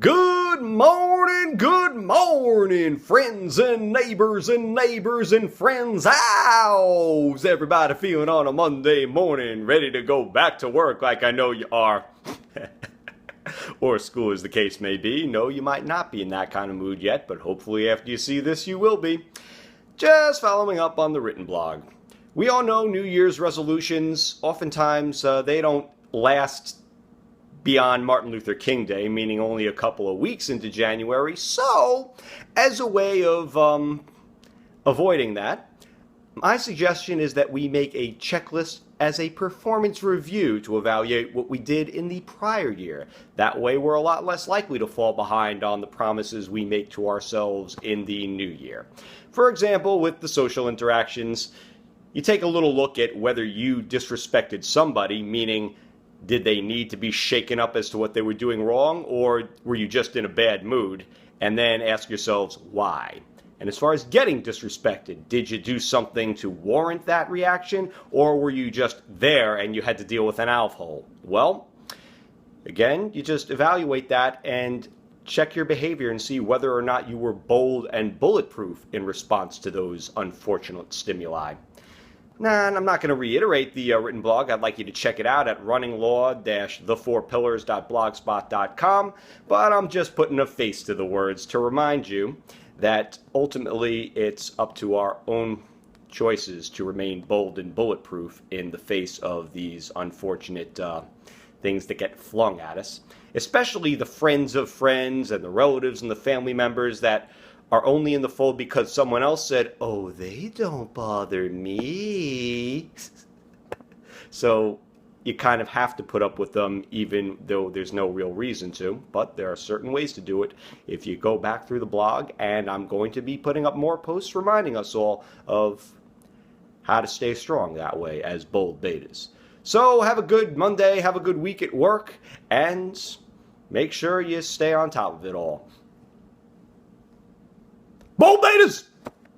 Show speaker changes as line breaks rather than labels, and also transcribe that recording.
Good morning, friends and neighbors and friends. How's everybody feeling on a Monday morning? Ready to go back to work like I know you are. Or school, as the case may be. No, you might not be in that kind of mood yet, but hopefully after you see this, you will be. Just following up on the written blog. We all know New Year's resolutions, oftentimes they don't last beyond Martin Luther King Day, meaning only a couple of weeks into January. So, as a way of avoiding that, my suggestion is that we make a checklist as a performance review to evaluate what we did in the prior year. That way we're a lot less likely to fall behind on the promises we make to ourselves in the new year. For example, with the social interactions, you take a little look at whether you disrespected somebody, meaning did they need to be shaken up as to what they were doing wrong, or were you just in a bad mood? And then ask yourselves why. And as far as getting disrespected, did you do something to warrant that reaction, or were you just there and you had to deal with an alf hole? Well, again, you just evaluate that and check your behavior and see whether or not you were bold and bulletproof in response to those unfortunate stimuli. Nah, and I'm not going to reiterate the written blog. I'd like you to check it out at runninglaw-thefourpillars.blogspot.com, but I'm just putting a face to the words to remind you that ultimately it's up to our own choices to remain bold and bulletproof in the face of these unfortunate things that get flung at us, especially the friends of friends and the relatives and the family members that are only in the fold because someone else said, "Oh, they don't bother me." So you kind of have to put up with them even though there's no real reason to, but there are certain ways to do it if you go back through the blog, and I'm going to be putting up more posts reminding us all of how to stay strong that way as bold betas. So have a good Monday, have a good week at work, and make sure you stay on top of it all. Bold betas!